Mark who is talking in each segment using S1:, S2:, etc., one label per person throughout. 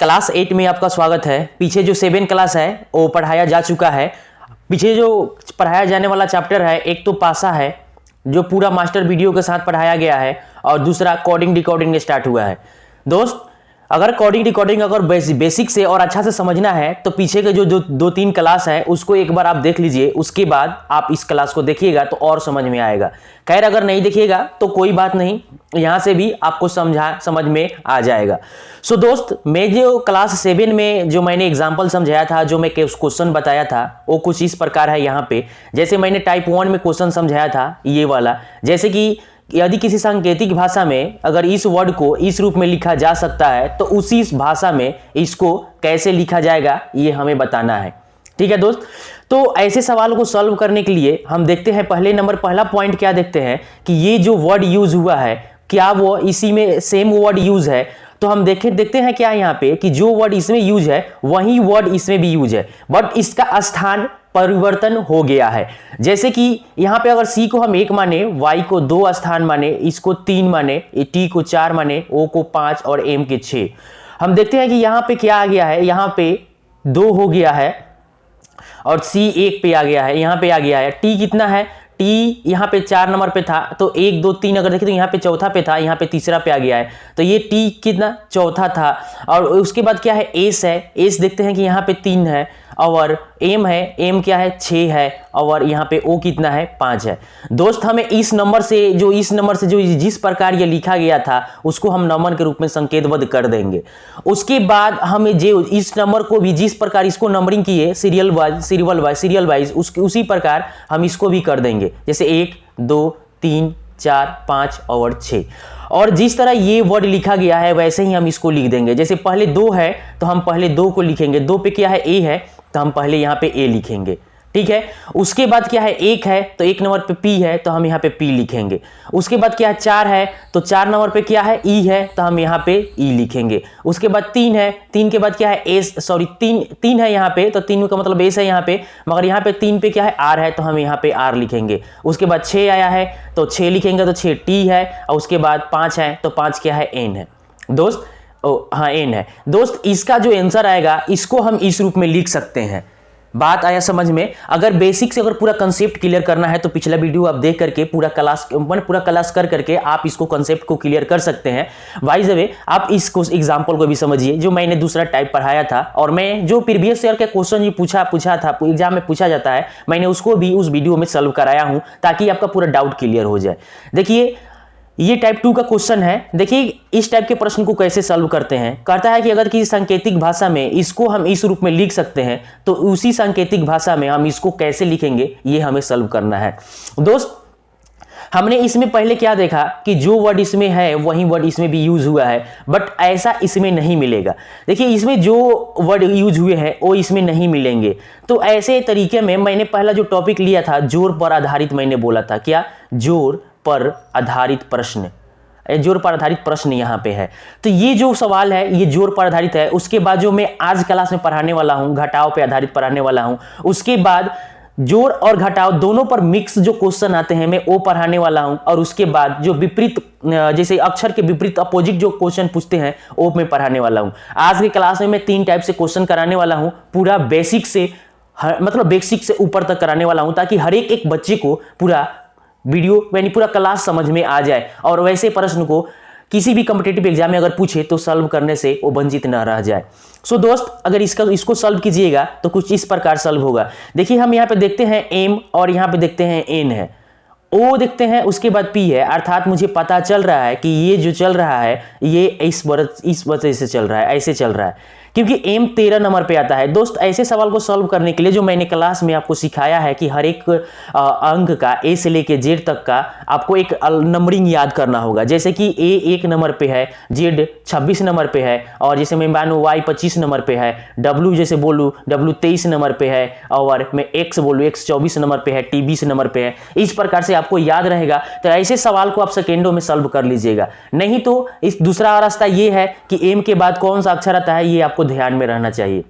S1: Class 8 में आपका स्वागत है। पीछे जो 7 क्लास है वो पढ़ाया जा चुका है। पीछे जो पढ़ाया जाने वाला चैप्टर है, एक तो पासा है जो पूरा मास्टर वीडियो के साथ पढ़ाया गया है, और दूसरा कोडिंग डिकोडिंग स्टार्ट हुआ है। दोस्त, अगर कोडिंग डिकोडिंग अगर बेसिक से और अच्छा से समझना है तो पीछे के जो दो तीन क्लास है उसको एक बार आप देख लीजिए, उसके बाद आप इस क्लास को देखिएगा तो और समझ में आएगा। खैर, अगर नहीं देखिएगा तो कोई बात नहीं, यहाँ से भी आपको समझ में आ जाएगा। सो दोस्त, मैं जो क्लास 7 में जो मैंने एग्जाम्पल समझाया था, जो मैं क्वेश्चन बताया था, वो कुछ इस प्रकार है। यहाँ पे जैसे मैंने टाइप 1 में क्वेश्चन समझाया था ये वाला, जैसे कि यदि किसी सांकेतिक भाषा में अगर इस वर्ड को इस रूप में लिखा जा सकता है तो उसी भाषा में इसको कैसे लिखा जाएगा ये हमें बताना है। ठीक है दोस्त, तो ऐसे सवालों को सॉल्व करने के लिए हम देखते हैं पहला पॉइंट क्या देखते हैं कि ये जो वर्ड यूज हुआ है क्या वो इसी में सेम वर्ड यूज है। तो हम देखते हैं क्या यहाँ पे कि जो वर्ड इसमें यूज है वही वर्ड इसमें भी यूज है, बट इसका स्थान परिवर्तन हो गया है। जैसे कि यहाँ पे अगर सी को हम 1 माने, वाई को 2 स्थान माने, इसको 3 माने, टी को 4 माने, ओ को 5 और एम के 6। हम देखते हैं कि यहाँ पे क्या आ गया है, यहाँ पे 2 हो गया है और सी 1 पे आ गया है, यहाँ पे आ गया है। टी कितना है, टी यहाँ पे 4 नंबर पे था, तो 1 2 3 अगर देखें तो यहाँ पे चौथा पे था, यहाँ पे तीसरा पे आ गया है, तो ये टी कितना चौथा था। और उसके बाद क्या है, एस है, एस देखते हैं कि यहाँ पे 3 है, और एम है, एम क्या है 6 है, और यहाँ पे ओ कितना है 5 है। दोस्त, हमें इस नंबर से जो जिस प्रकार ये लिखा गया था उसको हम नंबर के रूप में संकेतबद्ध कर देंगे। उसके बाद हमें जो इस नंबर को भी जिस प्रकार इसको नंबरिंग किए सीरियल वाइज उसी प्रकार हम इसको भी कर देंगे, जैसे 1 2 3 4 5 और 6। और जिस तरह ये वर्ड लिखा गया है वैसे ही हम इसको लिख देंगे। जैसे पहले 2 है तो हम पहले 2 को लिखेंगे, 2 पे क्या है ए है तो हम पहले यहाँ पे ए लिखेंगे। ठीक है, उसके बाद क्या है 1 है तो 1 नंबर पे पी है तो हम यहाँ पे पी लिखेंगे। उसके बाद क्या है 4 है तो 4 नंबर पे क्या है ई है तो हम यहाँ पे ई लिखेंगे। उसके बाद 3 है, 3 के बाद क्या है एस, सॉरी 3 है यहाँ पे तो 3 का मतलब एस है यहाँ पे, मगर यहाँ पे 3 पे क्या है आर है तो हम यहाँ पे आर लिखेंगे। उसके बाद 6 आया है तो 6 लिखेंगे तो 6 टी है, और उसके बाद 5 है तो 5 क्या है एन है। दोस्त, हाँ एन है। दोस्त, इसका जो आंसर आएगा इसको हम इस रूप में लिख सकते हैं। बात आया समझ में? अगर बेसिक से अगर पूरा कंसेप्ट क्लियर करना है तो पिछला वीडियो आप देख करके पूरा क्लास कर करके आप इसको कंसेप्ट को क्लियर कर सकते हैं। वाइज वे आप इसको एग्जांपल को भी समझिए जो मैंने दूसरा टाइप पढ़ाया था, और मैं जो प्रीवियस ईयर के क्वेश्चन ये पूछा था एग्जाम में पूछा जाता है, मैंने उसको भी उस वीडियो में सॉल्व कराया हूं ताकि आपका पूरा डाउट क्लियर हो जाए। देखिए, ये टाइप 2 का क्वेश्चन है। देखिए इस टाइप के प्रश्न को कैसे सॉल्व करते हैं। कहता है कि अगर किसी सांकेतिक भाषा में इसको हम इस रूप में लिख सकते हैं तो उसी सांकेतिक भाषा में हम इसको कैसे लिखेंगे ये हमें सॉल्व करना है। दोस्त, हमने इसमें पहले क्या देखा कि जो वर्ड इसमें है वही वर्ड इसमें भी यूज हुआ है, बट ऐसा इसमें नहीं मिलेगा। देखिए इसमें जो वर्ड यूज हुए हैं वो इसमें नहीं मिलेंगे। तो ऐसे तरीके में मैंने पहला जो टॉपिक लिया था जोर पर आधारित, मैंने बोला था क्या, जोर पर आधारित प्रश्न, जोर पर आधारित प्रश्न यहाँ पे है। तो ये जो सवाल है ये जोर पर आधारित है। उसके बाद जो मैं आज क्लास में पढ़ाने वाला हूँ घटाव पे आधारित पढ़ाने वाला हूँ। उसके बाद जोर और घटाव दोनों पर मिक्स जो क्वेश्चन आते हैं मैं वो पढ़ाने वाला हूँ। और उसके बाद जो विपरीत, जैसे अक्षर के विपरीत अपोजिट जो क्वेश्चन पूछते हैं वो मैं पढ़ाने वाला हूँ। आज की क्लास में मैं 3 टाइप से क्वेश्चन कराने वाला हूँ, पूरा बेसिक से मतलब बेसिक से ऊपर तक कराने वाला हूँ, ताकि हर एक बच्चे को पूरा वीडियो यानी पूरा क्लास समझ में आ जाए और वैसे प्रश्न को किसी भी कॉम्पिटिटिव एग्जाम में अगर पूछे तो सॉल्व करने से वो वंचित न रह जाए। सो दोस्त, अगर इसको सॉल्व कीजिएगा तो कुछ इस प्रकार सॉल्व होगा। देखिए हम यहाँ पे देखते हैं एम और यहाँ पे देखते हैं एन है, ओ देखते हैं, उसके बाद पी है, अर्थात मुझे पता चल रहा है कि ये जो चल रहा है ये इस वजह से चल रहा है, ऐसे चल रहा है, क्योंकि एम 13 नंबर पे आता है। दोस्त, ऐसे सवाल को सॉल्व करने के लिए जो मैंने क्लास में आपको सिखाया है कि हर एक अंक का ए से लेके जेड तक का आपको एक नंबरिंग याद करना होगा। जैसे कि ए 1 नंबर पे है, जेड 26 नंबर पे है, और जैसे मैं मानूं वाई 25 नंबर पे है, डब्ल्यू जैसे बोलूँ डब्ल्यू 23 नंबर पे है, और मैं एक्स बोलूँ एक्स 24 नंबर पे है, टी 20 नंबर पे है। इस प्रकार से आपको याद रहेगा तो ऐसे सवाल को आप सेकेंडों में सॉल्व कर लीजिएगा। नहीं तो इस दूसरा रास्ता ये है कि एम के बाद कौन सा अक्षर आता है ये आपको ध्यान में रहना चाहिए।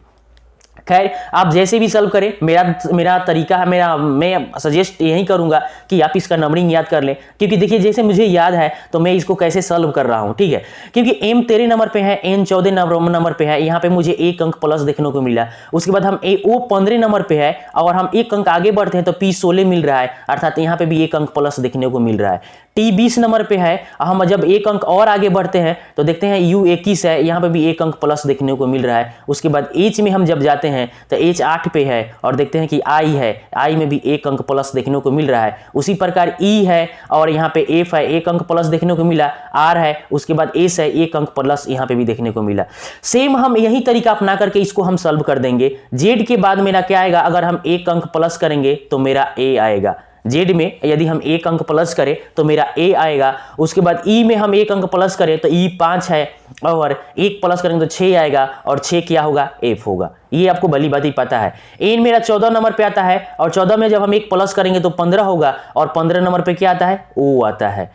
S1: खैर आप जैसे भी सॉल्व करें, मेरा तरीका है, मैं सजेस्ट यही करूंगा कि आप इसका नंबरिंग याद कर लें, क्योंकि देखिए जैसे मुझे याद है तो मैं इसको कैसे सॉल्व कर रहा हूं, ठीक है। क्योंकि m 13 नंबर पे है, n 14 नंबर पे है, यहाँ पे मुझे 1 अंक प्लस देखने को मिला। उसके बाद हम o 15 नंबर पे है और हम 1 अंक आगे बढ़ते हैं तो p 16 मिल रहा है, अर्थात यहाँ पे भी 1 अंक प्लस देखने को मिल रहा है। t 20 नंबर पे है, हम जब 1 अंक और आगे बढ़ते हैं तो देखते हैं u 21 है, यहाँ पे भी 1 अंक प्लस देखने को मिल रहा है। उसके बाद h में हम जब जाते हैं तो h 8 पे है और देखते हैं कि i है, i में भी 1 अंक प्लस देखने को मिल रहा है। उसी प्रकार e है और यहाँ पे f है, 1 अंक प्लस देखने को मिला, r है, उसके बाद s है, 1 अंक प्लस यहाँ पे भी देखने को मिला। सेम हम यही तरीका अपना करके इसको हम सॉल्व कर देंगे। z के बाद मेरा क्या आएगा, अगर हम 1 अंक प्लस करेंगे तो मेरा a आएगा। z में यदि हम 1 अंक प्लस करें तो मेरा a आएगा। उसके बाद e में हम 1 अंक प्लस करें तो e 5 है और 1 प्लस करेंगे तो 6 आएगा और 6 क्या होगा, f होगा। ये आपको भली बात ही पता है। n मेरा 14 नंबर पे आता है और 14 में जब हम 1 प्लस करेंगे तो 15 होगा और 15 नंबर पे क्या आता है, o आता है।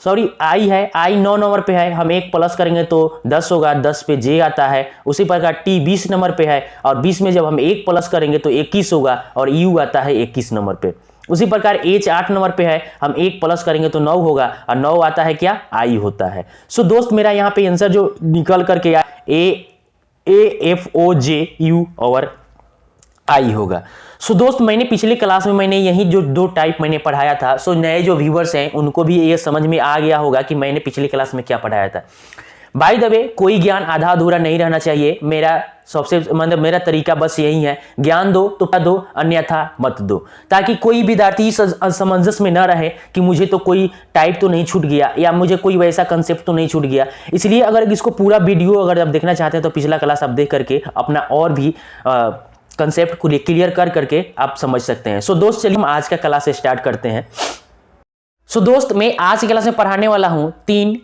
S1: i है, i 9 नंबर पे है, हम 1 प्लस करेंगे तो 10 होगा, 10 पे j आता है। उसी प्रकार t 20 नंबर पे है और 20 में जब हम 1 प्लस करेंगे तो 21 होगा और u आता है 21 नंबर पे। उसी प्रकार h 8 नंबर पे है, हम 1 प्लस करेंगे तो 9 होगा और 9 आता है क्या, i होता है। सो दोस्त मेरा यहाँ पे आंसर जो निकल करके आया AFOJU और आई होगा। सो दोस्त मैंने पिछले क्लास में मैंने यही जो 2 टाइप मैंने पढ़ाया था, सो नए जो व्यूअर्स हैं उनको भी ये समझ में आ गया होगा कि मैंने पिछले क्लास में क्या पढ़ाया था। बाय द वे कोई ज्ञान आधा अधूरा नहीं रहना चाहिए। मेरा तरीका बस यही है, ज्ञान दो तो दो, अन्यथा मत दो, ताकि कोई विद्यार्थी इस असमंजस में न रहे कि मुझे तो कोई टाइप तो नहीं छूट गया या मुझे कोई वैसा कंसेप्ट तो नहीं छूट गया। इसलिए अगर इसको पूरा वीडियो अगर आप देखना चाहते हैं तो पिछला क्लास आप देख करके अपना और भी कंसेप्ट को क्लियर करके आप समझ सकते हैं। सो दोस्त चलिए हम आज का क्लास स्टार्ट करते हैं। सो दोस्त मैं आज की क्लास में पढ़ाने वाला हूं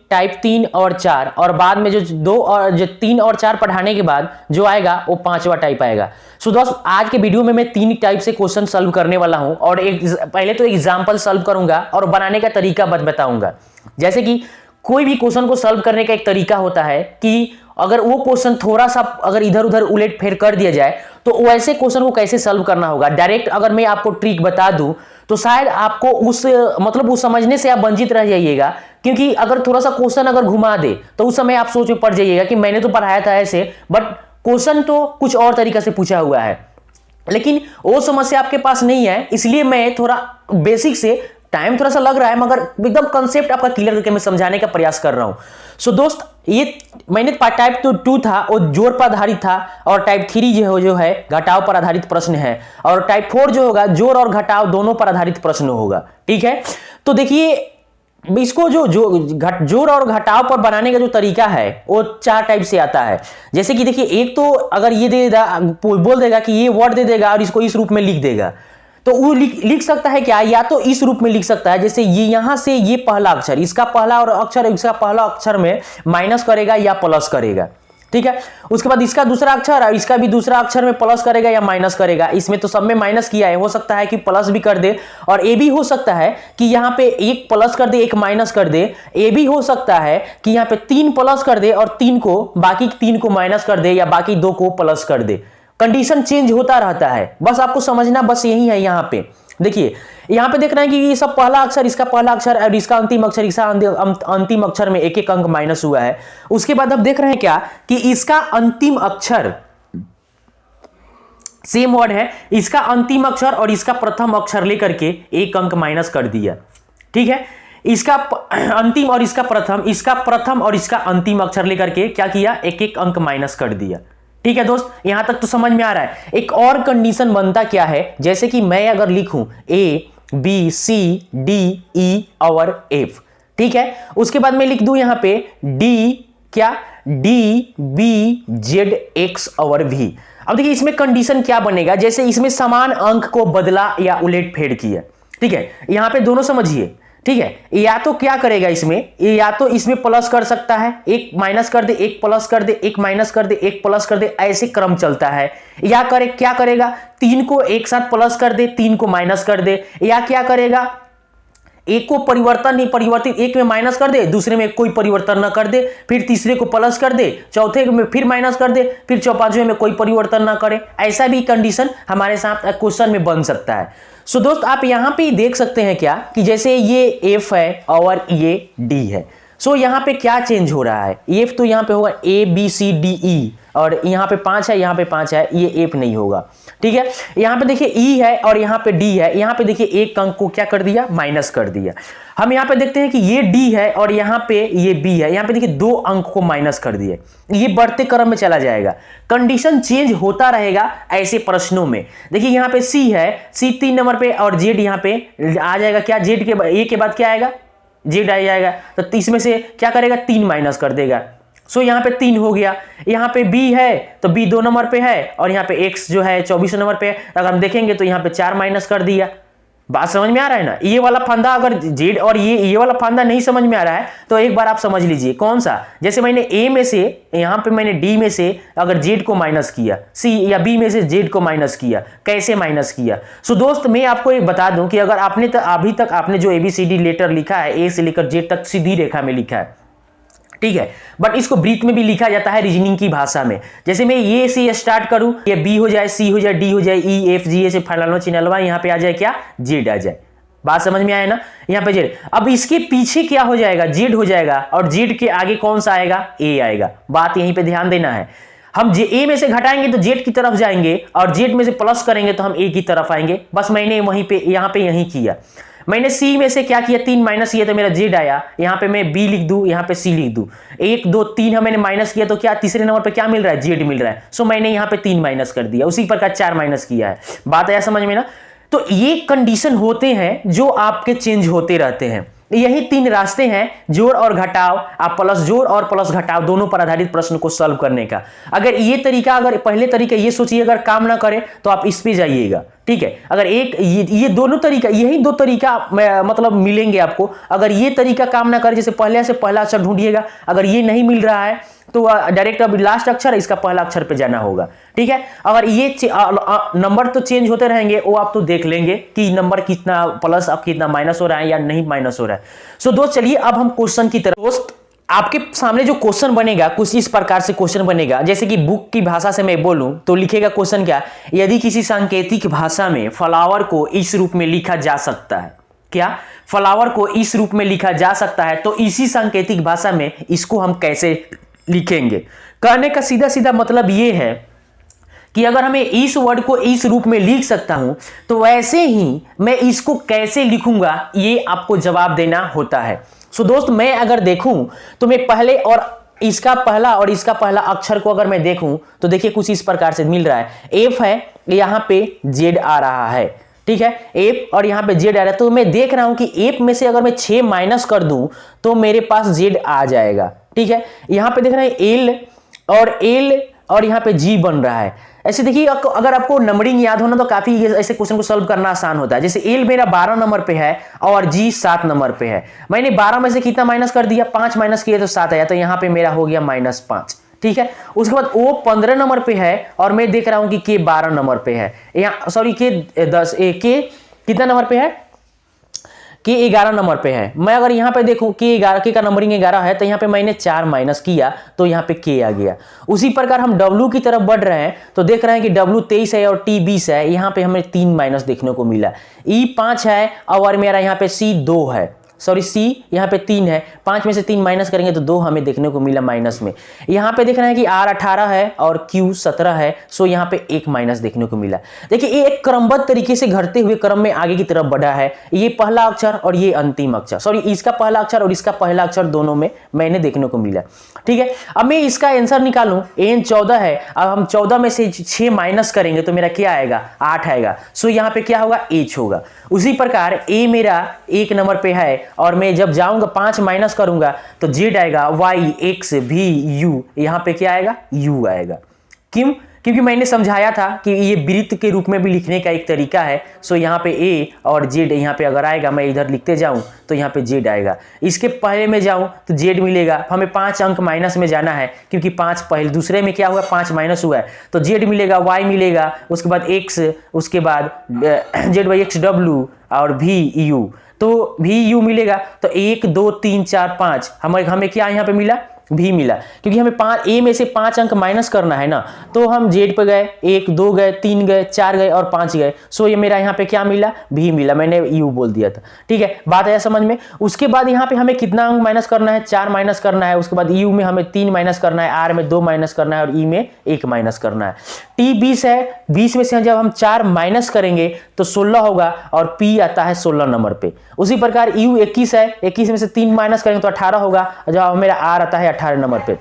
S1: टाइप 3 और 4 और बाद में जो 3 और 4 पढ़ाने के बाद जो आएगा वो 5वां टाइप आएगा। सो दोस्त आज के वीडियो में मैं 3 टाइप से क्वेश्चन सॉल्व करने वाला हूं और पहले तो एग्जाम्पल सॉल्व करूंगा और बनाने का तरीका बताऊंगा। जैसे कि कोई भी क्वेश्चन को सॉल्व करने का एक तरीका होता है कि अगर वो क्वेश्चन थोड़ा सा अगर इधर उधर उलट फेर कर दिया जाए तो वैसे क्वेश्चन को कैसे सॉल्व करना होगा। डायरेक्ट अगर मैं आपको ट्रिक बता दूं तो शायद आपको उस समझने से आप वंचित रह जाइएगा, क्योंकि अगर थोड़ा सा क्वेश्चन अगर घुमा दे तो उस समय आप सोच में पड़ जाइएगा कि मैंने तो पढ़ाया था ऐसे, बट क्वेश्चन तो कुछ और तरीका से पूछा हुआ है, लेकिन वो समस्या आपके पास नहीं है। इसलिए मैं थोड़ा बेसिक से टाइम थोड़ा सा लग रहा है मगर एकदम कंसेप्ट आपका क्लियर करके मैं समझाने का प्रयास कर रहा हूं। सो दोस्त ये मैंने टाइप 2 था वो जोड़ पर आधारित था और टाइप 3 जो है घटाव पर आधारित प्रश्न है और टाइप 4 जो होगा जोड़ और घटाव दोनों पर आधारित प्रश्न होगा। ठीक है, तो देखिए इसको जो जोड़ और घटाव पर बनाने का जो तरीका है वो 4 टाइप से आता है। जैसे कि देखिए एक तो अगर ये बोल देगा कि ये वर्ड दे देगा और इसको इस रूप में लिख देगा तो वो लिख सकता है क्या, या तो इस रूप में लिख सकता है जैसे ये यहां से ये पहला अक्षर इसका पहला और अक्षर इसका पहला अक्षर में माइनस करेगा या प्लस करेगा। ठीक है, उसके बाद इसका दूसरा अक्षर और इसका भी दूसरा अक्षर में प्लस करेगा या माइनस करेगा। इसमें तो सब में माइनस किया है, हो सकता है कि प्लस भी कर दे और ये भी हो सकता है कि यहाँ पे 1 प्लस कर दे 1 माइनस कर दे। ये भी हो सकता है कि यहाँ पे 3 प्लस कर दे और बाकी 3 को माइनस कर दे या बाकी 2 को प्लस कर दे। कंडीशन चेंज होता रहता है, बस आपको समझना बस यही है। यहाँ पे देखिए यहाँ पे देख रहे हैं कि ये सब पहला अक्षर इसका पहला अक्षर और इसका अंतिम अक्षर इसका अंतिम अक्षर में 1-1 अंक माइनस हुआ है। उसके बाद अब देख रहे हैं क्या कि इसका अंतिम अक्षर सेम वर्ड है, इसका अंतिम अक्षर और इसका प्रथम अक्षर लेकर के 1 अंक माइनस कर दिया। ठीक है, इसका अंतिम और इसका प्रथम और इसका अंतिम अक्षर लेकर के क्या किया, 1-1 अंक माइनस कर दिया। ठीक है दोस्त, यहां तक तो समझ में आ रहा है। एक और कंडीशन बनता क्या है, जैसे कि मैं अगर लिखूं ABCDE और F, ठीक है, उसके बाद मैं लिख दूं यहां पे DBZX और V। अब देखिए इसमें कंडीशन क्या बनेगा, जैसे इसमें समान अंक को बदला या उलट फेर किया। ठीक है, यहां पे दोनों समझिए। ठीक है, या तो क्या करेगा इसमें, या तो इसमें प्लस कर सकता है, 1 माइनस कर दे 1 प्लस कर दे 1 माइनस कर दे 1 प्लस कर दे, ऐसे क्रम चलता है। या क्या करेगा 3 को एक साथ प्लस कर दे 3 को माइनस कर दे, या क्या करेगा एक को परिवर्तन नहीं, परिवर्तित एक में माइनस कर दे, दूसरे में कोई परिवर्तन ना कर दे, फिर तीसरे को प्लस कर दे, चौथे में फिर माइनस कर दे, फिर पांचवें में कोई परिवर्तन ना करे। ऐसा भी कंडीशन हमारे साथ क्वेश्चन में बन सकता है। सो दोस्त आप यहां पे देख सकते हैं क्या कि जैसे ये एफ है और ये डी है। सो यहाँ पे क्या चेंज हो रहा है, एफ तो यहाँ पे होगा A B C D E, और यहाँ पे 5 है, यहाँ पे 5 है, ये एफ नहीं होगा। ठीक है, यहाँ पे देखिए ई है और यहाँ पे डी है, यहाँ पे देखिए एक अंक को क्या कर दिया, माइनस कर दिया। हम यहाँ पे देखते हैं कि ये डी है और यहाँ पे ये बी है, यहाँ पे देखिए 2 अंक को माइनस कर दिए। ये बढ़ते क्रम में चला जाएगा, कंडीशन चेंज होता रहेगा ऐसे प्रश्नों में। देखिए यहाँ पे सी है, सी 3 नंबर पे, और जेड यहाँ पे आ जाएगा क्या, जेड के ए के बाद क्या आएगा, जेड आ जाएगा। तो इसमें से क्या करेगा, 3 माइनस कर देगा। सो यहाँ पे 3 हो गया। यहाँ पे बी है तो बी 2 नंबर पे है, और यहाँ पे एक्स जो है 24 नंबर पे है। अगर हम देखेंगे तो यहाँ पे 4 माइनस कर दिया। बात समझ में आ रहा है ना। ये वाला फंदा अगर जेड और ये वाला फंदा नहीं समझ में आ रहा है तो एक बार आप समझ लीजिए कौन सा, जैसे मैंने ए में से यहाँ पे मैंने डी में से अगर जेड को माइनस किया, सी या बी में से जेड को माइनस किया, कैसे माइनस किया। सो दोस्त मैं आपको एक बता दूं कि अगर आपने अभी तक आपने जो ABCD लेटर लिखा है, ए से लेकर जेड तक सीधी रेखा में लिखा है, ठीक है, बट इसको ब्रीथ में भी लिखा जाता है रीजनिंग की भाषा में। जैसे मैं ये से स्टार्ट करूं, ये बी हो जाए, सी हो जाए, डी हो जाए, ई एफ जी ऐसे फलाना चिनलवा, यहाँ पे आ जाए क्या, जेड आ जाए। बात समझ में आया ना, यहाँ पे जेड। अब इसके पीछे क्या हो जाएगा, जेड हो जाएगा, और जेड के आगे कौन सा आएगा, ए आएगा। बात यहीं पे ध्यान देना है। हम ए में से घटाएंगे तो जेड की तरफ जाएंगे, और जेड में से प्लस करेंगे तो हम ए की तरफ आएंगे। बस मैंने वहीं पे यहाँ पे यही किया। मैंने सी में से क्या किया, 3 माइनस किया तो मेरा जेड आया। यहाँ पे मैं बी लिख दूं, यहाँ पे सी लिख दूं। 1 2 3 है, मैंने माइनस किया तो क्या तीसरे नंबर पे क्या मिल रहा है, जेड मिल रहा है। सो मैंने यहाँ पे 3 माइनस कर दिया, उसी प्रकार 4 माइनस किया है। बात आया समझ में ना। तो ये कंडीशन होते हैं जो आपके चेंज होते रहते हैं। यही 3 रास्ते हैं, जोड़ और घटाव, आप प्लस जोड़ और प्लस घटाव दोनों पर आधारित प्रश्न को सॉल्व करने का। अगर ये तरीका, अगर पहले तरीका ये सोचिए अगर काम ना करे तो आप इस पे जाइएगा। ठीक है, अगर एक ये दोनों तरीका, यही 2 तरीका मतलब मिलेंगे आपको। अगर ये तरीका काम ना करे, जैसे पहले से पहला अक्षर ढूंढिएगा, अगर ये नहीं मिल रहा है तो डायरेक्ट अब लास्ट अक्षर इसका पहला अक्षर पे जाना होगा। ठीक है, अगर ये नंबर तो चेंज होते रहेंगे, वो आप तो देख लेंगे कि नंबर कितना प्लस अब कितना माइनस हो रहा है या नहीं माइनस हो रहा है। सो दोस्त चलिए अब हम क्वेश्चन की तरफ। दोस्त आपके सामने जो क्वेश्चन बनेगा कुछ इस प्रकार से क्वेश्चन बनेगा, जैसे कि बुक की भाषा से मैं बोलूं तो लिखेगा क्वेश्चन क्या, यदि किसी सांकेतिक भाषा में फ्लावर को इस रूप में लिखा जा सकता है, क्या फ्लावर को इस रूप में लिखा जा सकता है, तो इसी सांकेतिक भाषा में इसको हम कैसे लिखेंगे। कहने का सीधा सीधा मतलब ये है कि अगर हमें इस वर्ड को इस रूप में लिख सकता हूं तो वैसे ही मैं इसको कैसे लिखूंगा, ये आपको जवाब देना होता है। सो दोस्त मैं अगर देखूं तो मैं पहले और इसका पहला और इसका पहला अक्षर को अगर मैं देखूं तो देखिए कुछ इस प्रकार से मिल रहा है। एफ है, यहां पे जेड आ रहा है। ठीक है, एफ और यहां पे जेड आ रहा है, तो मैं देख रहा हूं कि एफ में से अगर मैं 6 माइनस कर दूं तो मेरे पास जेड आ जाएगा। ठीक है, यहां पे देख रहे हैं एल और यहां पे जी बन रहा है। ऐसे देखिए अगर आपको नंबरिंग याद होना तो काफी ऐसे क्वेश्चन को सॉल्व करना आसान होता है। जैसे एल मेरा 12 नंबर पे है और जी 7 नंबर पे है। मैंने 12 में से कितना माइनस कर दिया, 5 माइनस किया तो 7 आया, तो यहां पे मेरा हो गया -5। ठीक है, उसके बाद ओ 15 नंबर पे है और मैं देख रहा हूं कि के 12 नंबर पे है, यहाँ सॉरी के 10 के कितना नंबर पे है, के 11 नंबर पे है। मैं अगर यहाँ पे देखूं कि 11 के का नंबरिंग 11 है तो यहाँ पे मैंने 4 माइनस किया तो यहाँ पे के आ गया। उसी प्रकार हम W की तरफ बढ़ रहे हैं तो देख रहे हैं कि W 23 है और T 20 है, यहाँ पे हमें 3 माइनस देखने को मिला। E 5 है और मेरा यहाँ पे C 2 है, सॉरी सी यहाँ पे 3 है, 5 में से 3 माइनस करेंगे तो 2 हमें देखने को मिला माइनस में। यहाँ पे देख रहे हैं कि R 18 है और Q 17 है, सो यहाँ पे 1 माइनस देखने को मिला। देखिए ये एक क्रमबद्ध तरीके से घटते हुए क्रम में आगे की तरफ बढ़ा है। ये पहला अक्षर और ये अंतिम अक्षर, सॉरी इसका पहला अक्षर और इसका पहला अक्षर दोनों में मैंने देखने को मिला। ठीक है, अब मैं इसका आंसर निकालूं, एन 14 है, अब हम 14 में से 6 माइनस करेंगे तो मेरा क्या आएगा, 8 आएगा। सो यहाँ पे क्या होगा, एच होगा। उसी प्रकार ए मेरा 1 नंबर पे है और मैं जब जाऊंगा 5 माइनस करूंगा तो जेड आएगा, वाई एक्स भी यू, यहां पे क्या आएगा, यू आएगा। क्यों, क्योंकि मैंने समझाया था कि ये वृत्त के रूप में भी लिखने का एक तरीका है। सो यहाँ पे ए और जेड यहाँ पे अगर आएगा, मैं इधर लिखते जाऊँ तो यहाँ पे जेड आएगा। इसके पहले में जाऊँ तो जेड मिलेगा, हमें 5 अंक माइनस में जाना है क्योंकि 5 पहले दूसरे में क्या हुआ 5 माइनस हुआ है, तो जेड मिलेगा, वाई मिलेगा, उसके बाद एक्स, उसके बाद जेड बाई एक्स डब्ल्यू और वी यू, तो वी यू मिलेगा। तो 1 2 3 4 5 हमें क्या यहाँ पे मिला, भी मिला, क्योंकि हमें 5 ए में से 5 अंक माइनस करना है ना, तो हम जेड पे गए, 1 2 गए, 3 गए, 4 गए और 5 गए। सो ये मेरा यहाँ पे क्या मिला, भी मिला, मैंने यू बोल दिया था। ठीक है, बात आया समझ में। उसके बाद यहाँ पे हमें कितना अंक माइनस करना है, 4 माइनस करना है। उसके बाद यू में हमें 3 माइनस करना है, आर में 2 माइनस करना है और ई में 1 माइनस करना है। टी 20 है, 20 में से जब हम 4 माइनस करेंगे तो 16 होगा और पी आता है 16 नंबर पे। उसी प्रकार यू 21 है, 21 में से 3 माइनस करेंगे तो 18 होगा, जब मेरा आर आता है 18 नंबर पे।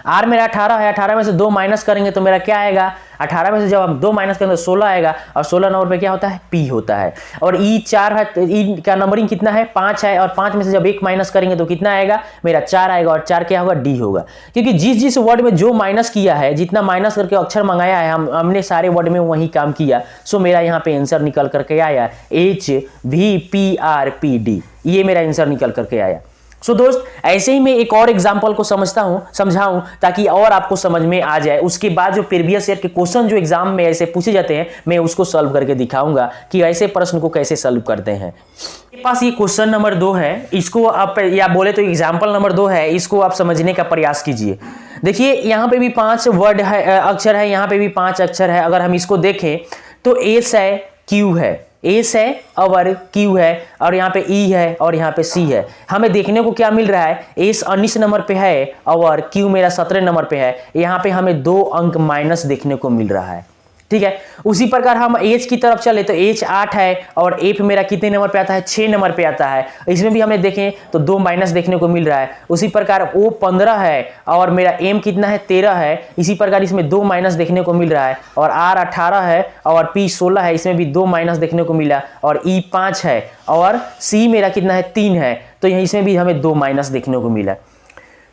S1: आर मेरा 18 है, 18 में से 2 माइनस करेंगे तो मेरा क्या आएगा, 18 में से जब हम 2 माइनस करेंगे तो 16 आएगा और 16 नंबर पे क्या होता है, पी होता है। और ई 4 है, ई का नंबरिंग कितना है, 5 है, और 5 में से जब 1 माइनस करेंगे तो कितना आएगा, मेरा 4 आएगा, और 4 क्या होगा, डी होगा। क्योंकि जिस वर्ड में जो माइनस किया है, जितना माइनस करके अक्षर मंगाया है, हमने सारे वर्ड में वही काम किया। सो मेरा यहाँ पे आंसर निकल करके आया HVPRPD, ये मेरा आंसर निकल करके आया। सो दोस्त, ऐसे ही मैं एक और एग्जांपल को समझाऊं ताकि और आपको समझ में आ जाए। उसके बाद जो प्रीवियस ईयर के क्वेश्चन जो एग्जाम में ऐसे पूछे जाते हैं, मैं उसको सॉल्व करके दिखाऊंगा कि ऐसे प्रश्न को कैसे सॉल्व करते हैं। मेरे पास ये क्वेश्चन नंबर 2 है, इसको आप, या बोले तो एग्जाम्पल नंबर 2 है, इसको आप समझने का प्रयास कीजिए। देखिए यहाँ पे भी 5 वर्ड है, अक्षर है, यहाँ पे भी 5 अक्षर है। अगर हम इसको देखें तो एस है, क्यू है, एस है और क्यू है, और यहाँ पे ई है और यहाँ पे सी है। हमें देखने को क्या मिल रहा है, एस 19 नंबर पे है और क्यू मेरा 17 नंबर पे है। यहाँ पे हमें 2 अंक माइनस देखने को मिल रहा है। ठीक है, उसी प्रकार हम एच की तरफ चले तो एच 8 है और एफ मेरा कितने नंबर पे आता है, 6 नंबर पे आता है। इसमें भी हमें देखें तो 2 माइनस देखने को मिल रहा है। उसी प्रकार ओ 15 है और मेरा एम कितना है, 13 है। इसी प्रकार इसमें 2 माइनस देखने को मिल रहा है। और आर 18 है और पी 16 है, इसमें भी 2 माइनस देखने को मिला। और ई 5 है और सी मेरा कितना है, 3 है, तो यहाँ इसमें भी हमें 2 माइनस देखने को मिला।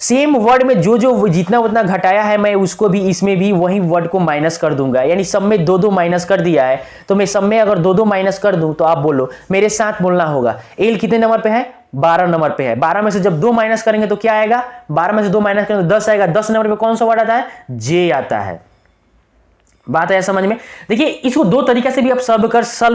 S1: सेम वर्ड में जो जितना उतना घटाया है, मैं उसको भी इसमें भी वही वर्ड को माइनस कर दूंगा। यानी सब में 2 माइनस कर दिया है, तो मैं सब में अगर 2 माइनस कर दूं तो आप बोलो, मेरे साथ बोलना होगा। एल कितने नंबर पे है, 12 नंबर पे है। 12 में से जब 2 माइनस करेंगे तो क्या आएगा, 12 में से 2 माइनस करेंगे तो 10 आएगा। 10 नंबर पे कौन सा वर्ड आता है, जे आता है। बात है समझ में। देखिए इसको 2 तरीका से भी आप सॉल्व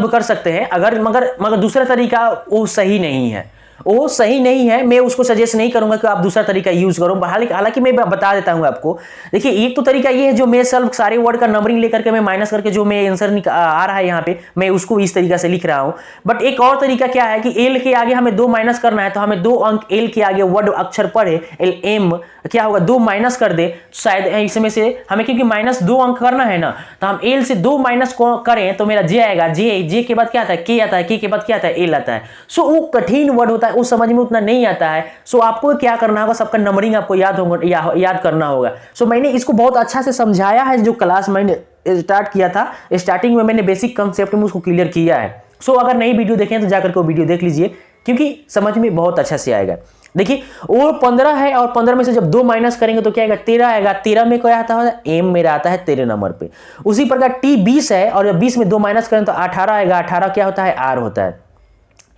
S1: कर सकते हैं, मगर दूसरा तरीका वो सही नहीं है, वो सही नहीं है। मैं उसको सजेस्ट नहीं करूंगा कि आप दूसरा तरीका यूज करो। हालांकि मैं बता देता हूं आपको। देखिए एक तो तरीका ये है जो मैं सॉल्व सारे वर्ड का नंबरिंग लेकर के मैं माइनस करके जो मैं आंसर आ रहा है यहाँ पे, मैं उसको इस तरीका से लिख रहा हूं। बट एक और तरीका क्या है कि एल के आगे हमें 2 माइनस करना है, तो हमें 2 अंक एल के आगे वर्ड अक्षर पढ़े एल एम क्या होगा, 2 माइनस कर दे शायद इसमें से हमें, क्योंकि माइनस 2 अंक करना है ना, तो हम एल से 2 माइनस करें तो मेरा जे आएगा। जे के बाद क्या आता है, के आता है, के बाद क्या आता है, एल आता है। सो वो कठिन वर्ड होता है, वो समझ में उतना नहीं आता है। सो आपको क्या करना होगा, सबका नंबरिंग आपको याद करना होगा। सो मैंने इसको बहुत अच्छा से समझाया है, जो क्लास मैंने स्टार्ट किया था, स्टार्टिंग में मैंने बेसिक कंसेप्ट में उसको क्लियर किया है। सो अगर नई वीडियो देखें तो जाकर के वो वीडियो देख लीजिए, क्योंकि समझ में बहुत अच्छा से आएगा। देखिए वो 15 है और 15 में से जब 2 माइनस करेंगे तो क्या आएगा, 13 आएगा। 13 में क्या आता है, एम मेरा आता है 13 नंबर पे। उसी प्रकार टी 20 है और जब 20 में 2 माइनस करें तो 18 आएगा। 18 क्या होता है, आर होता है।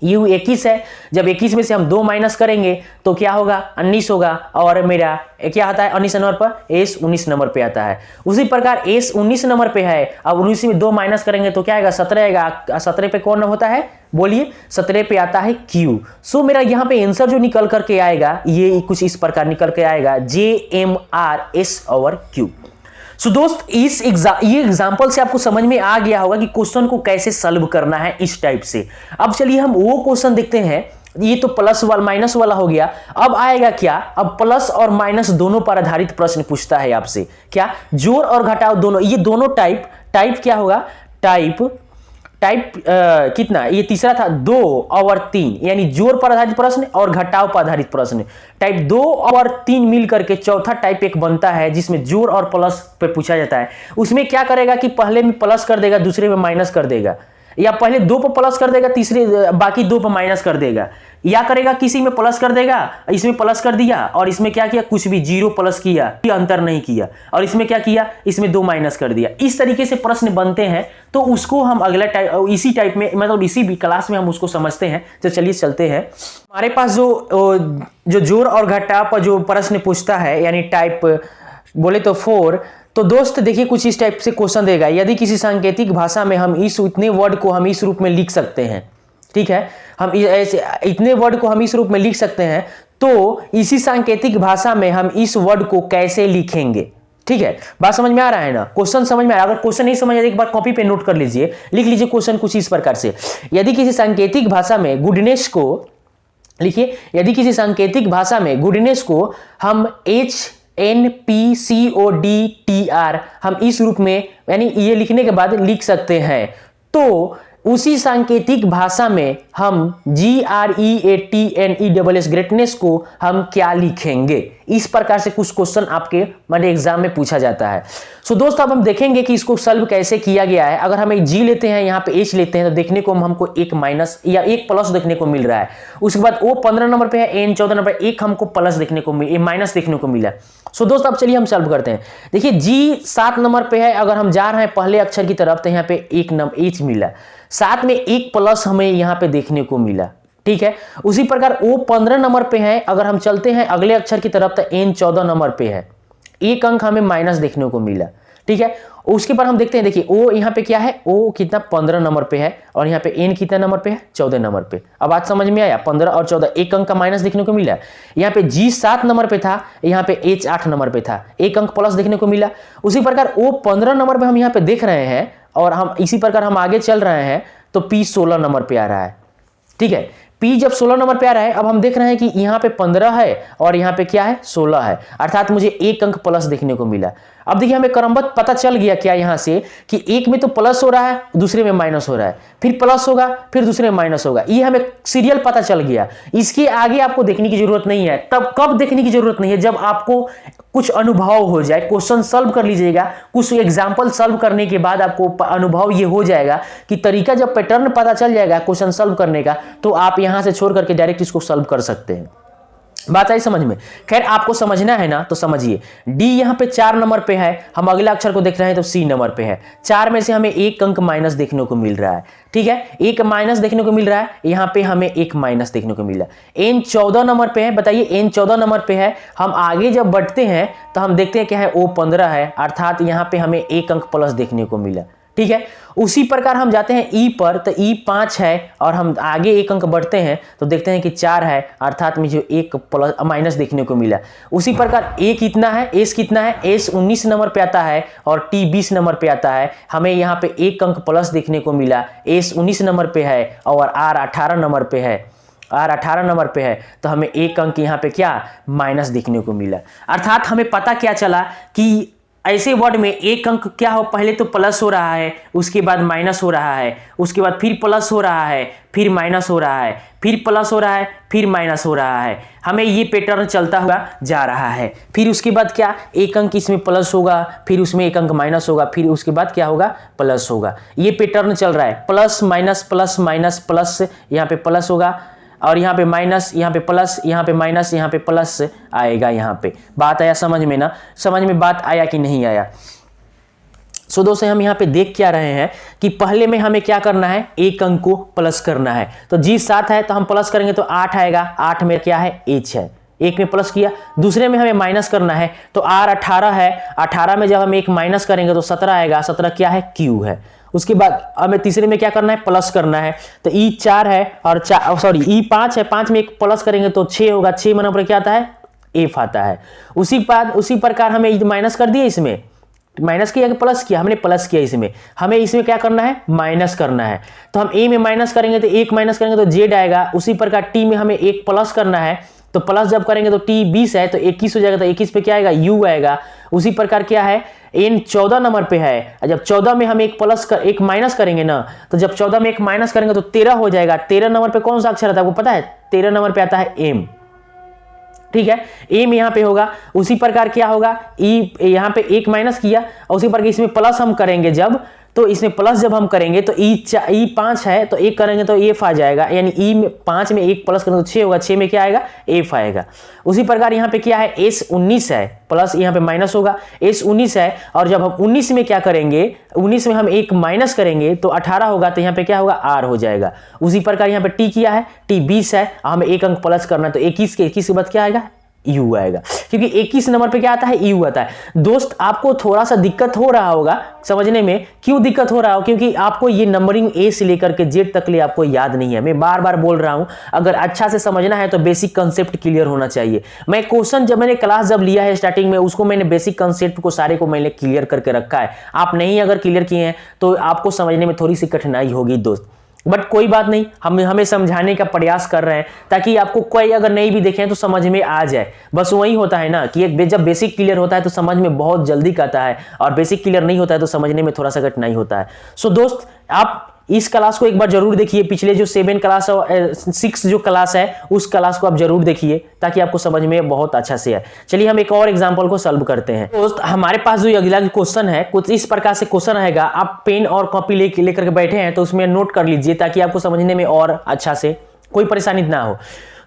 S1: यू 21 है, जब 21 में से हम 2 माइनस करेंगे तो क्या होगा, 19 होगा। और मेरा क्या आता है 19 नंबर पर, एस 19 नंबर पे आता है। उसी प्रकार एस 19 नंबर पे है, अब 19 में 2 माइनस करेंगे तो क्या आएगा, 17 आएगा। 17 पे कौन होता है, बोलिए, 17 पे आता है क्यू। सो मेरा यहाँ पे आंसर जो निकल करके आएगा ये कुछ इस प्रकार निकल के आएगा, JMRS और क्यू। सो दोस्त ये एग्जांपल से आपको समझ में आ गया होगा कि क्वेश्चन को कैसे सॉल्व करना है इस टाइप से। अब चलिए हम वो क्वेश्चन देखते हैं। ये तो प्लस वाला माइनस वाला हो गया। अब आएगा क्या, अब प्लस और माइनस दोनों पर आधारित प्रश्न पूछता है आपसे। क्या, जोड़ और घटाव दोनों, ये दोनों टाइप क्या होगा, टाइप कितना, ये तीसरा था 2 और 3, यानी जोड़ पर आधारित प्रश्न और घटाव पर आधारित प्रश्न। टाइप 2 और 3 मिल करके चौथा टाइप एक बनता है, जिसमें जोड़ और प्लस पे पूछा जाता है। उसमें क्या करेगा कि पहले में प्लस कर देगा, दूसरे में माइनस कर देगा, या पहले 2 पर प्लस कर देगा, तीसरे बाकी 2 पर माइनस कर देगा। या करेगा किसी में प्लस कर देगा, इसमें प्लस कर दिया और इसमें क्या किया, कुछ भी जीरो प्लस किया, अंतर नहीं किया, और इसमें क्या किया, इसमें 2 माइनस कर दिया। इस तरीके से प्रश्न बनते हैं, तो उसको हम अगला टाइप इसी टाइप में मतलब इसी भी क्लास में हम उसको समझते हैं। तो चलिए चलते हैं। हमारे पास जो जोड़ और घटा पर जो प्रश्न पूछता है यानी टाइप बोले तो 4, तो दोस्त देखिए कुछ इस टाइप से क्वेश्चन देगा, यदि किसी सांकेतिक भाषा में हम इस इतने वर्ड को हम इस रूप में लिख सकते हैं, ठीक है, हम ऐसे इतने वर्ड को हम इस रूप में लिख सकते हैं, तो इसी सांकेतिक भाषा में हम इस वर्ड को कैसे लिखेंगे। ठीक है, बात समझ में आ रहा है ना, क्वेश्चन समझ में आ रहा है। अगर क्वेश्चन नहीं समझ आए एक बार कॉपी पे नोट कर लीजिए, लिख लीजिए क्वेश्चन कुछ इस प्रकार से, यदि किसी सांकेतिक भाषा में गुडनेस को लिखिए, यदि किसी सांकेतिक भाषा में गुडनेस को हम HNPCODTR हम इस रूप में यानी ये लिखने के बाद लिख सकते हैं, तो उसी सांकेतिक भाषा में हम GREATNESS ग्रेटनेस को हम क्या लिखेंगे। इस प्रकार से कुछ क्वेश्चन आपके मतलब एग्जाम में पूछा जाता है। सो दोस्त अब हम देखेंगे कि इसको सॉल्व कैसे किया गया है। अगर हम एक G लेते हैं, यहाँ पे H लेते हैं, तो देखने को हमको एक माइनस या एक प्लस देखने को मिल रहा है। उसके बाद O 15 नंबर पे है, N 14 नंबर पे, एक हमको प्लस देखने को माइनस देखने को मिला। सो दोस्त अब चलिए हम सॉल्व करते हैं। देखिए G 7 नंबर पे है, अगर हम जा रहे हैं पहले अक्षर की तरफ तो यहाँ पे एक नंबर H मिला, साथ में एक प्लस हमें यहाँ पे देखने को मिला। ठीक है, उसी प्रकार O 15 नंबर पे है, अगर हम चलते हैं अगले अक्षर की तरफ तो N 14 नंबर पे है, एक अंक हमें माइनस देखने को मिला। ठीक है, उसके बाद हम देखते हैं, देखिए O यहाँ पे क्या है, O कितना 15 नंबर पे है और यहाँ पे N कितना नंबर पे है, 14 नंबर पे। अब बात समझ में आया, 15 और 14 एक अंक का माइनस देखने को मिला। यहाँ पे G 7 नंबर पे था, यहाँ पे H 8 नंबर पे था, एक अंक प्लस देखने को मिला। उसी प्रकार O 15 नंबर पे हम यहाँ पे देख रहे हैं और हम इसी प्रकार हम आगे चल रहे हैं तो P 16 नंबर पे आ रहा है। ठीक है, P जब 16 नंबर पे आ रहा है, अब हम देख रहे हैं कि यहाँ पे 15 है और यहाँ पे क्या है 16 है, अर्थात मुझे एक अंक प्लस देखने को मिला। अब देखिए हमें क्रमबद्ध पता चल गया क्या यहाँ से कि एक में तो प्लस हो रहा है, दूसरे में माइनस हो रहा है, फिर प्लस होगा, फिर दूसरे में माइनस होगा, ये हमें सीरियल पता चल गया। इसके आगे आपको देखने की जरूरत नहीं है। तब कब देखने की जरूरत नहीं है, जब आपको कुछ अनुभव हो जाए, क्वेश्चन सॉल्व कर लीजिएगा, कुछ एग्जाम्पल सॉल्व करने के बाद आपको अनुभव ये हो जाएगा कि तरीका जब पैटर्न पता चल जाएगा क्वेश्चन सॉल्व करने का, तो आप यहां से छोड़ करके डायरेक्ट इसको सॉल्व कर सकते हैं। बात आई समझ में? खैर आपको समझना है ना, तो समझिए। डी यहाँ पे 4 नंबर पे है, हम अगला अक्षर को देख रहे हैं तो सी नंबर पे है। 4 में से हमें एक अंक माइनस देखने को मिल रहा है। ठीक है, एक माइनस देखने को मिल रहा है, यहाँ पे हमें एक माइनस देखने को मिला। एन 14 नंबर पे है, बताइए एन 14 नंबर पे है। हम आगे जब बढ़ते हैं तो हम देखते हैं क्या है, ओ 15 है, अर्थात यहाँ पे हमें एक अंक प्लस देखने को मिला। ठीक है, उसी प्रकार हम जाते हैं ई पर, तो ई 5 है और हम आगे एक अंक बढ़ते हैं तो देखते हैं कि 4 है, अर्थात मुझे एक प्लस माइनस देखने को मिला। उसी प्रकार ए कितना है, एस कितना है, एस 19 नंबर पे आता है और टी 20 नंबर पे आता है, हमें यहाँ पे एक अंक प्लस देखने को मिला। एस 19 नंबर पे है और आर 18 नंबर पे है, आर 18 नंबर पे है, तो हमें एक अंक यहाँ पे क्या माइनस देखने को मिला। अर्थात हमें पता क्या चला कि ऐसे वर्ड में एक अंक क्या हो, पहले तो प्लस हो रहा है, उसके बाद माइनस हो रहा है, उसके बाद फिर प्लस हो रहा है, फिर माइनस हो रहा है, फिर प्लस हो रहा है, फिर माइनस हो रहा है। हमें ये पैटर्न चलता हुआ जा रहा है। फिर उसके बाद क्या, एक अंक इसमें प्लस होगा, फिर उसमें एक अंक माइनस होगा, फिर उसके बाद क्या होगा, प्लस होगा। ये पैटर्न चल रहा है, plus minus plus minus plus, यहाँ पे प्लस होगा और यहाँ पे माइनस, यहाँ पे प्लस, यहाँ पे माइनस, यहाँ पे प्लस आएगा। यहाँ पे बात आया समझ में ना, समझ में बात आया कि नहीं आया? सो दोस्तों हम यहाँ पे देख क्या रहे हैं कि पहले में हमें क्या करना है, एक अंक को प्लस करना है। तो जी 7 है तो हम प्लस करेंगे तो 8 आएगा, 8 में क्या है, एच है, एक में प्लस किया। दूसरे में हमें माइनस करना है तो आर 18 है, 18 में जब हम एक माइनस करेंगे तो 17 आएगा, 17 क्या है, क्यू है। उसके बाद हमें तीसरे में क्या करना है, प्लस करना है। तो ई 4 है और ई 5 है, 5 में एक प्लस करेंगे तो 6 होगा, 6 में नंबर क्या आता है, एफ आता है। उसी प्रकार हमें माइनस कर दिया, इसमें माइनस किया कि प्लस किया, हमने प्लस किया, इसमें हमें इसमें क्या करना है, माइनस करना है। तो हम ए में माइनस करेंगे तो एक माइनस करेंगे तो जेड आएगा। उसी प्रकार टी में हमें एक प्लस करना है, तो प्लस जब करेंगे तो टी 20 है तो 21 हो जाएगा, तो 21 पे क्या आएगा, यू आएगा। उसी प्रकार क्या है, एन 14 नंबर पे है, जब 14 में हम एक माइनस करेंगे ना, तो जब 14 में एक माइनस करेंगे तो 13 हो जाएगा। 13 नंबर पे कौन सा अक्षर आता है, आपको पता है? 13 नंबर पे आता है एम। ठीक है, एम यहाँ पे होगा। उसी प्रकार क्या होगा, ई यहाँ पे एक माइनस किया और उसी प्रकार इसमें प्लस हम करेंगे जब, तो इसमें प्लस जब हम करेंगे तो ई 5 है तो 1 करेंगे तो एफ आ जाएगा, यानी ई में 5 में 1 प्लस करेंगे तो 6 होगा, 6 में क्या आएगा एफ आएगा। उसी प्रकार यहाँ पे क्या है एस 19 है, प्लस यहाँ पे माइनस होगा, एस 19 है और जब हम 19 में क्या करेंगे, 19 में हम 1 माइनस करेंगे तो 18 होगा, तो यहाँ पे क्या होगा आर हो जाएगा। उसी प्रकार यहाँ पे टी किया है, टी 20 है, हमें 1 अंक प्लस करना है तो 21 के बाद क्या आएगा यू आएगा, क्योंकि 21 नंबर पे क्या आता है यू आता है। दोस्त आपको थोड़ा सा दिक्कत हो रहा होगा समझने में, क्यों दिक्कत हो रहा हो, क्योंकि आपको ये नंबरिंग ए से लेकर के जेड तक ले आपको याद नहीं है। मैं बार बार बोल रहा हूं, अगर अच्छा से समझना है तो बेसिक कंसेप्ट क्लियर होना चाहिए। मैं क्वेश्चन जब मैंने क्लास जब लिया है स्टार्टिंग में, उसको मैंने बेसिक कंसेप्ट को सारे को मैंने क्लियर करके रखा है। आप नहीं अगर क्लियर किए हैं तो आपको समझने में थोड़ी सी कठिनाई होगी दोस्त, बट कोई बात नहीं, हम हमें समझाने का प्रयास कर रहे हैं ताकि आपको कोई अगर नहीं भी देखें तो समझ में आ जाए। बस वही होता है ना कि एक जब बेसिक क्लियर होता है तो समझ में बहुत जल्दी आता है, और बेसिक क्लियर नहीं होता है तो समझने में थोड़ा सा कठिनाई होता है। सो दोस्त आप इस क्लास को एक बार जरूर देखिए, पिछले जो 7 क्लास और 6 जो क्लास है उस क्लास को आप जरूर देखिए ताकि आपको समझ में बहुत अच्छा से आए। चलिए हम एक और एग्जांपल को सॉल्व करते हैं। दोस्त हमारे पास जो अगला क्वेश्चन है कुछ इस प्रकार से क्वेश्चन रहेगा, आप पेन और कॉपी लेकर के बैठे हैं तो उसमें नोट कर लीजिए ताकि आपको समझने में और अच्छा से कोई परेशानी ना हो।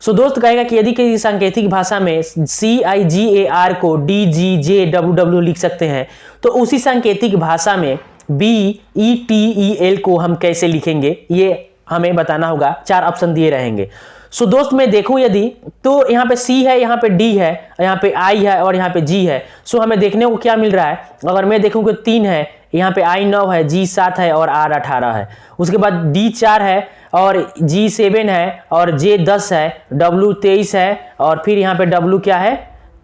S1: सो दोस्त कहेगा कि यदि किसी सांकेतिक भाषा में CIGAR को DGJWW लिख सकते हैं तो उसी सांकेतिक भाषा में BETEL को हम कैसे लिखेंगे, ये हमें बताना होगा। 4 ऑप्शन दिए रहेंगे। सो दोस्त मैं देखूं यदि तो यहाँ पे C है, यहाँ पे D है, यहाँ पे I है और यहाँ पे G है। सो हमें देखने को क्या मिल रहा है, अगर मैं देखूं कि 3 है, यहाँ पे I 9 है, G 7 है और R 18 है। उसके बाद D 4 है और G 7 है और J 10 है, W 23 है और फिर यहाँ पे W क्या है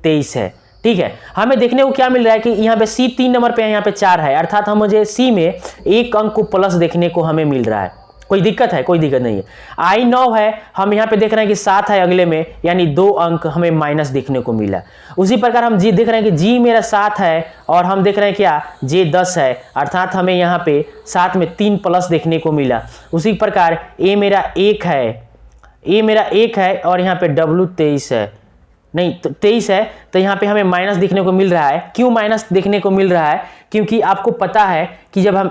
S1: 23 है। ठीक है, हमें देखने को क्या मिल रहा है कि यहाँ पे C 3 नंबर पे है, यहाँ पे 4 है, अर्थात हम मुझे C में 1 अंक को प्लस देखने को हमें मिल रहा है। कोई दिक्कत है? कोई दिक्कत नहीं है। I 9 है, हम यहाँ पे देख रहे हैं कि 7 है अगले में, यानी 2 अंक हमें माइनस देखने को मिला। उसी प्रकार हम G देख रहे हैं कि G मेरा 7 है और हम देख रहे हैं क्या J 10 है, अर्थात हमें यहाँ पे 7 में 3 प्लस देखने को मिला। उसी प्रकार A मेरा 1 है, A मेरा 1 है और यहाँ पे W 23 है, नहीं तो 23 है, तो यहाँ पे हमें माइनस देखने को मिल रहा है। क्यों माइनस देखने को मिल रहा है? क्योंकि आपको पता है कि जब हम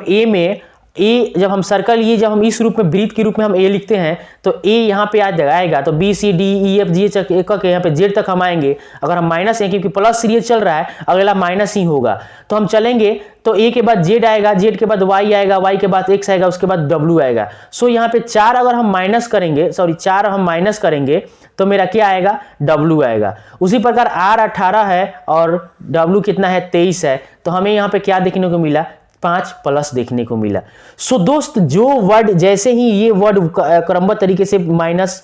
S1: जब हम सर्कल ये जब हम इस रूप में वृत्त के रूप में हम A लिखते हैं तो A यहाँ पे आ जाएगा, तो B C D E F G H के यहाँ पे Z तक हम आएंगे। अगर हम माइनस है क्योंकि प्लस सीरीज चल रहा है, अगला माइनस ही होगा, तो हम चलेंगे तो A के बाद Z आएगा, Z के बाद Y आएगा, Y के बाद X आएगा, उसके बाद W आएगा। सो यहाँ पे 4 अगर हम माइनस करेंगे, 4 हम माइनस करेंगे तो मेरा क्या आएगा W आएगा। उसी प्रकार R 18 है और W कितना है 23 है, तो हमें यहाँ पे क्या देखने को मिला 5 प्लस देखने को मिला। सो दोस्त जो वर्ड जैसे ही ये वर्ड क्रमबद्ध तरीके से माइनस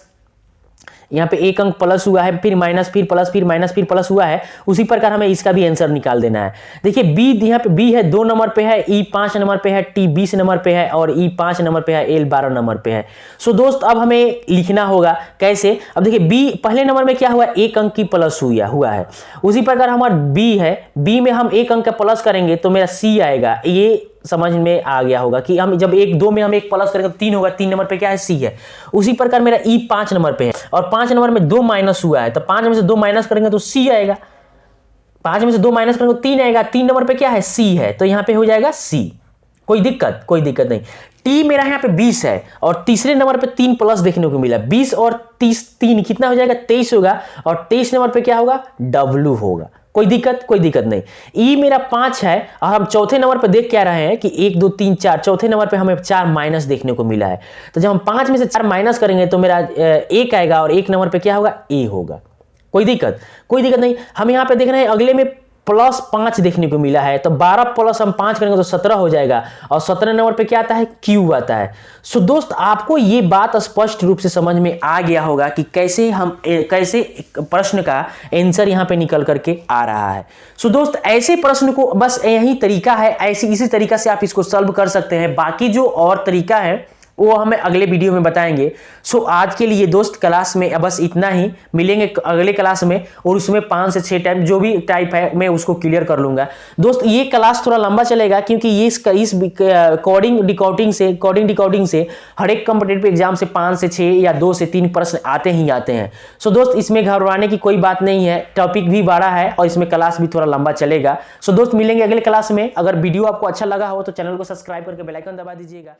S1: यहाँ पे 1 अंक प्लस हुआ है, फिर माइनस, फिर प्लस, फिर माइनस, फिर प्लस हुआ है, उसी प्रकार हमें इसका भी आंसर निकाल देना है। देखिए B यहाँ पे B है 2 नंबर पे है, E 5 नंबर पे है, T 20 नंबर पे है और E 5 नंबर पे है, L 12 नंबर पे है। सो दोस्त अब हमें लिखना होगा कैसे। अब देखिए B पहले नंबर में क्या हुआ 1 अंक की प्लस हुआ है। उसी प्रकार हमारा B है, B में हम 1 अंक का प्लस करेंगे तो मेरा C आएगा। ये समझ में आ गया होगा कि हम जब 2 में हम 1 प्लस करेंगे तो 3 होगा, 3 नंबर पे क्या है C है। उसी प्रकार मेरा E 5 नंबर पे है और 5 नंबर में 2 माइनस हुआ है, तो 5 में से 2 माइनस करेंगे तो C आएगा, 5 में से 2 माइनस करेंगे तो 3 आएगा, 3 नंबर पे क्या है C है, तो यहाँ पे हो जाएगा C। कोई दिक्कत नहीं। T मेरा यहाँ पे 20 है और तीसरे नंबर पे 3 प्लस देखने को मिला, 20 और 30 3 कितना हो जाएगा 23 होगा और 23 नंबर पे क्या होगा W होगा। कोई दिक्कत नहीं। E मेरा 5 है और हम चौथे नंबर पे देख क्या रहे हैं कि 1 2 3 4, चौथे नंबर पे हमें 4 माइनस देखने को मिला है, तो जब हम 5 में से 4 माइनस करेंगे तो मेरा 1 आएगा और 1 नंबर पे क्या होगा A होगा। कोई दिक्कत नहीं। हम यहाँ पे देख रहे हैं अगले में प्लस 5 देखने को मिला है, तो 12 प्लस हम 5 करेंगे तो 17 हो जाएगा और 17 नंबर पे क्या आता है Q आता है। सो दोस्त आपको ये बात स्पष्ट रूप से समझ में आ गया होगा कि कैसे प्रश्न का आंसर यहाँ पे निकल करके आ रहा है। सो दोस्त ऐसे प्रश्न को बस यही तरीका है, इसी तरीका से आप इसको सॉल्व कर सकते हैं। बाकी जो और तरीका है वो हमें अगले वीडियो में बताएंगे। सो आज के लिए दोस्त क्लास में बस इतना ही, मिलेंगे अगले क्लास में और उसमें 5 से 6 टाइप जो भी टाइप है मैं उसको क्लियर कर लूंगा। दोस्त ये क्लास थोड़ा लंबा चलेगा क्योंकि ये इस कोडिंग डिकोडिंग से हर एक कॉम्पिटिटिव एग्जाम से 5 से 6 या 2 से 3 प्रश्न आते ही आते हैं। सो दोस्त इसमें घबराने की कोई बात नहीं है, टॉपिक भी बड़ा है और इसमें क्लास भी थोड़ा लंबा चलेगा। सो दोस्त मिलेंगे अगले क्लास में। अगर वीडियो आपको अच्छा लगा हो तो चैनल को सब्सक्राइब करके बेल आइकन दबा दीजिएगा।